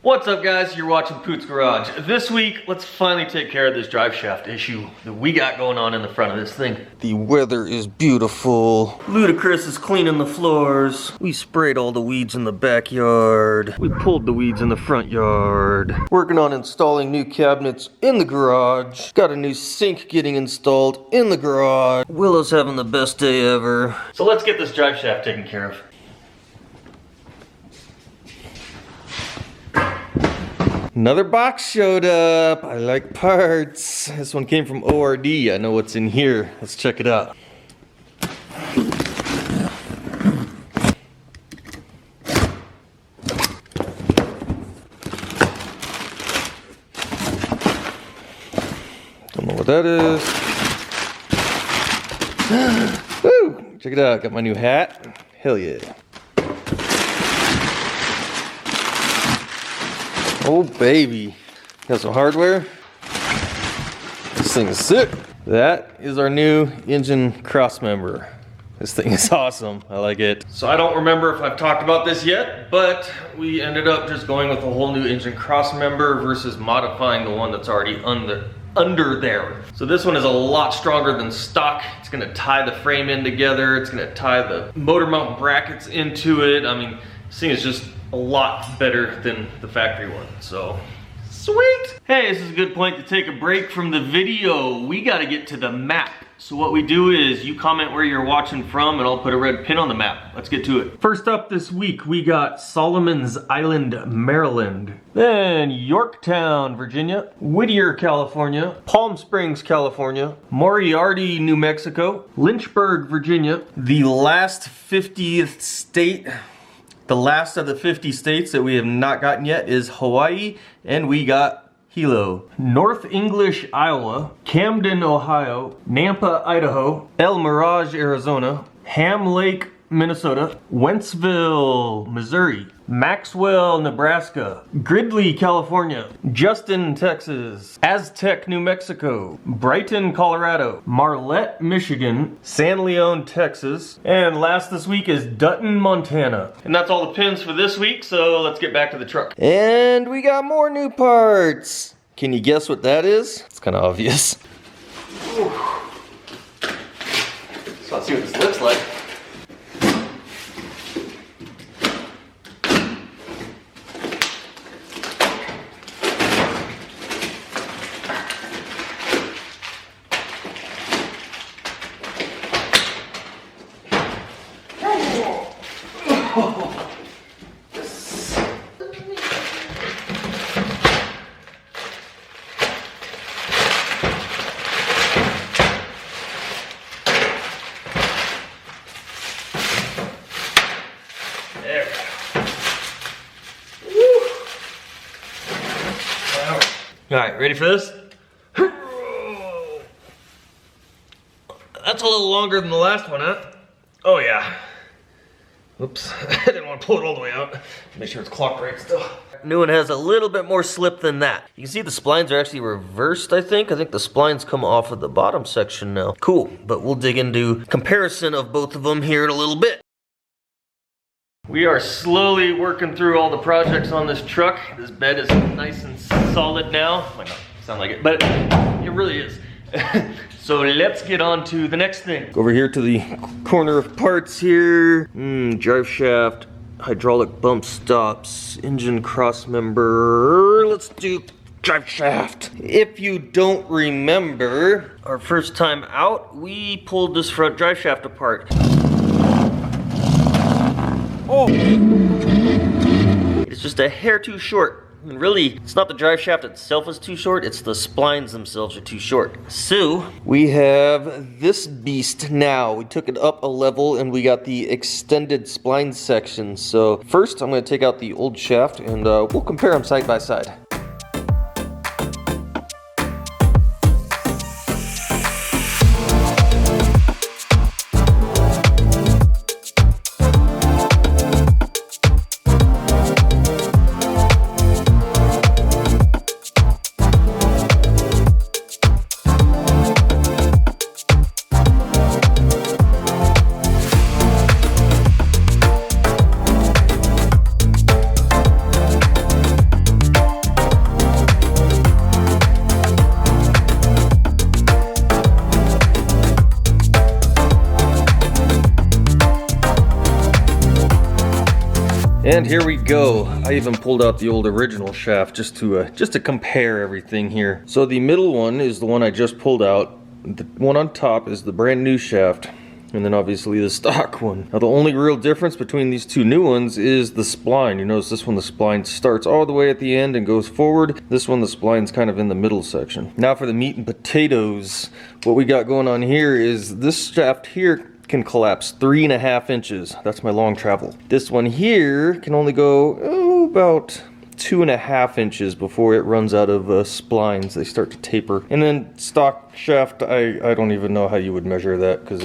What's up guys, you're watching Poot's Garage. This week, let's finally take care of this drive shaft issue that we got going on in the front of this thing. The weather is beautiful. Ludacris is cleaning the floors. We sprayed all the weeds in the backyard. We pulled the weeds in the front yard. Working on installing new cabinets in the garage. Got a new sink getting installed in the garage. Willow's having the best day ever. So let's get this drive shaft taken care of. Another box showed up. I like parts. This one came from ORD. I know what's in here. Let's check it out. Don't know what that is. Woo! Check it out. Got my new hat. Hell yeah. Oh baby, got some hardware. This thing is sick. That is our new engine cross member. This thing is awesome, I like it. So I don't remember if I've talked about this yet, but we ended up just going with a whole new engine cross member versus modifying the one that's already under there. So this one is a lot stronger than stock. It's gonna tie the frame in together. It's gonna tie the motor mount brackets into it. I mean, this thing is just a lot better than the factory one, so sweet. Hey, this is a good point to take a break from the video. We gotta get to the map. So what we do is you comment where you're watching from and I'll put a red pin on the map. Let's get to it. First up this week, we got Solomon's Island, Maryland. Then Yorktown, Virginia. Whittier, California. Palm Springs, California. Moriarty, New Mexico. Lynchburg, Virginia. The last 50th state. The last of the 50 states that we have not gotten yet is Hawaii, and we got Hilo. North English, Iowa. Camden, Ohio. Nampa, Idaho. El Mirage, Arizona. Ham Lake, Minnesota. Wentzville, Missouri. Maxwell, Nebraska. Gridley, California. Justin, Texas. Aztec, New Mexico. Brighton, Colorado. Marlette, Michigan. San Leon, Texas. And last this week is Dutton, Montana. And that's all the pins for this week, so let's get back to the truck. And we got more new parts. Can you guess what that is? It's kind of obvious. So let's see what this looks like. There we go. All right, ready for this? That's a little longer than the last one, huh? Oh yeah. Oops, I didn't want to pull it all the way out. Make sure it's clocked right still. New one has a little bit more slip than that. You can see the splines are actually reversed, I think. I think the splines come off of the bottom section now. Cool, but we'll dig into comparison of both of them here in a little bit. We are slowly working through all the projects on this truck. This bed is nice and solid now. Might not sound like it, but it really is. So let's get on to the next thing. Over here to the corner of parts here. Drive shaft, hydraulic bump stops, engine cross member. Let's do drive shaft. If you don't remember, our first time out, we pulled this front drive shaft apart. Oh! It's just a hair too short. And really, it's not the drive shaft itself is too short, it's the splines themselves are too short. So, we have this beast now. We took it up a level and we got the extended spline section. So, first I'm going to take out the old shaft and we'll compare them side by side. And here we go. I even pulled out the old original shaft just to compare everything here. So the middle one is the one I just pulled out. The one on top is the brand new shaft. And then obviously the stock one. Now the only real difference between these two new ones is the spline. You notice this one, the spline starts all the way at the end and goes forward. This one, the spline's kind of in the middle section. Now for the meat and potatoes, what we got going on here is this shaft here can collapse 3.5 inches. That's my long travel. This one here can only go about 2.5 inches before it runs out of splines. They start to taper. And then stock shaft, I don't even know how you would measure that because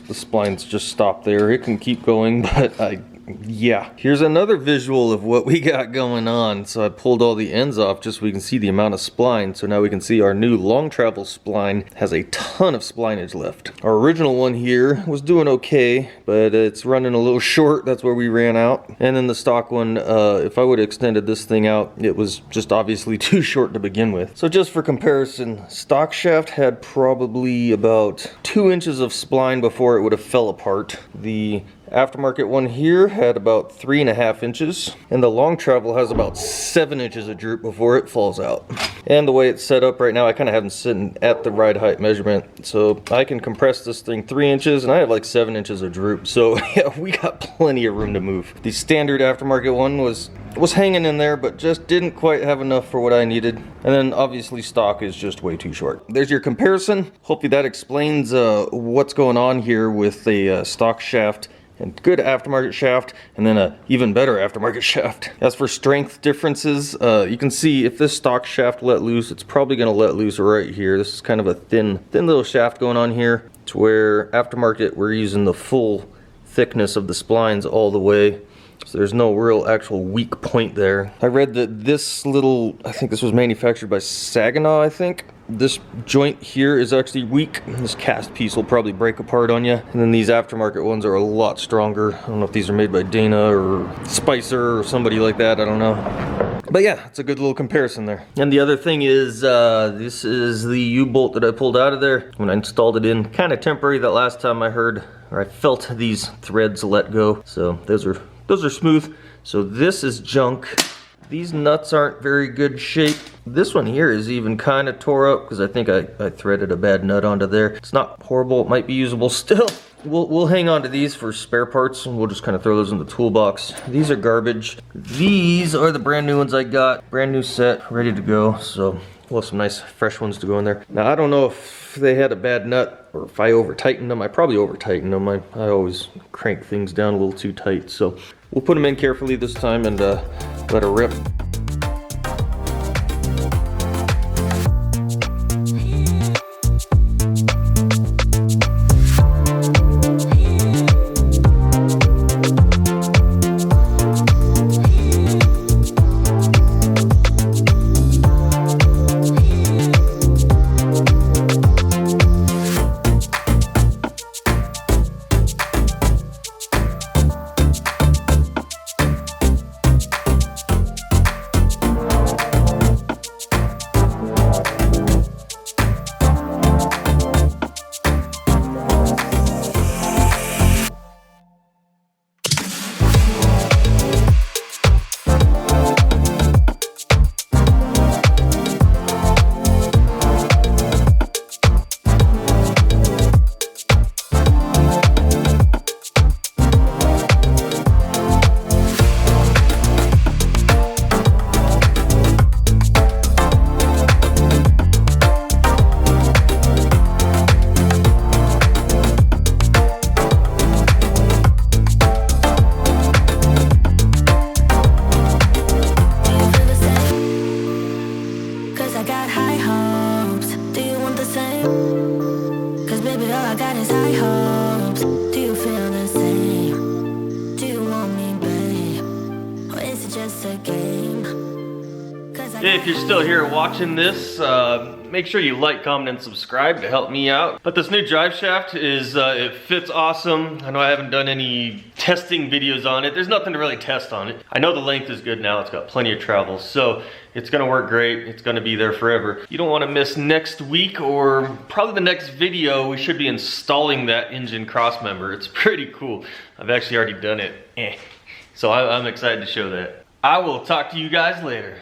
the splines just stop there. It can keep going, but yeah. Here's another visual of what we got going on. So I pulled all the ends off just so we can see the amount of spline. So now we can see our new long travel spline has a ton of splinage left. Our original one here was doing okay, but it's running a little short. That's where we ran out. And then the stock one, if I would have extended this thing out, it was just obviously too short to begin with. So just for comparison, stock shaft had probably about 2 inches of spline before it would have fell apart. The aftermarket one here had about 3.5 inches, and the long travel has about 7 inches of droop before it falls out. And the way it's set up right now, I kind of have them sitting at the ride height measurement, so I can compress this thing 3 inches, and I have like 7 inches of droop. So yeah, we got plenty of room to move. The standard aftermarket one was hanging in there, but just didn't quite have enough for what I needed. And then obviously stock is just way too short. There's your comparison. Hopefully that explains what's going on here with a stock shaft and good aftermarket shaft, and then a even better aftermarket shaft. As for strength differences, you can see if this stock shaft let loose, it's probably going to let loose right here. This is kind of a thin little shaft going on here, to where aftermarket we're using the full thickness of the splines all the way. So there's no real actual weak point there. I read that this little, I think this was manufactured by Saginaw, I think. This joint here is actually weak. This cast piece will probably break apart on you. And then these aftermarket ones are a lot stronger. I don't know if these are made by Dana or Spicer or somebody like that, I don't know. But yeah, it's a good little comparison there. And the other thing is, this is the U-bolt that I pulled out of there when I installed it in. Kind of temporary that last time I heard, or I felt these threads let go. So those are smooth. So this is junk. These nuts aren't very good shape. This one here is even kind of tore up because I think I threaded a bad nut onto there. It's not horrible, it might be usable still. We'll hang on to these for spare parts, and we'll just kind of throw those in the toolbox. These are garbage. These are the brand new ones I got. Brand new set, ready to go. So we'll have some nice fresh ones to go in there. Now I don't know if they had a bad nut or if I over tightened them. I probably over tightened them. I always crank things down a little too tight. So we'll put them in carefully this time and let her rip. If you're still here watching this, make sure you like, comment, and subscribe to help me out. But this new drive shaft is, it fits awesome. I know I haven't done any testing videos on it. There's nothing to really test on it. I know the length is good now. It's got plenty of travel, so it's gonna work great. It's gonna be there forever. You don't wanna miss next week or probably the next video. We should be installing that engine cross member. It's pretty cool. I've actually already done it. So I'm excited to show that. I will talk to you guys later.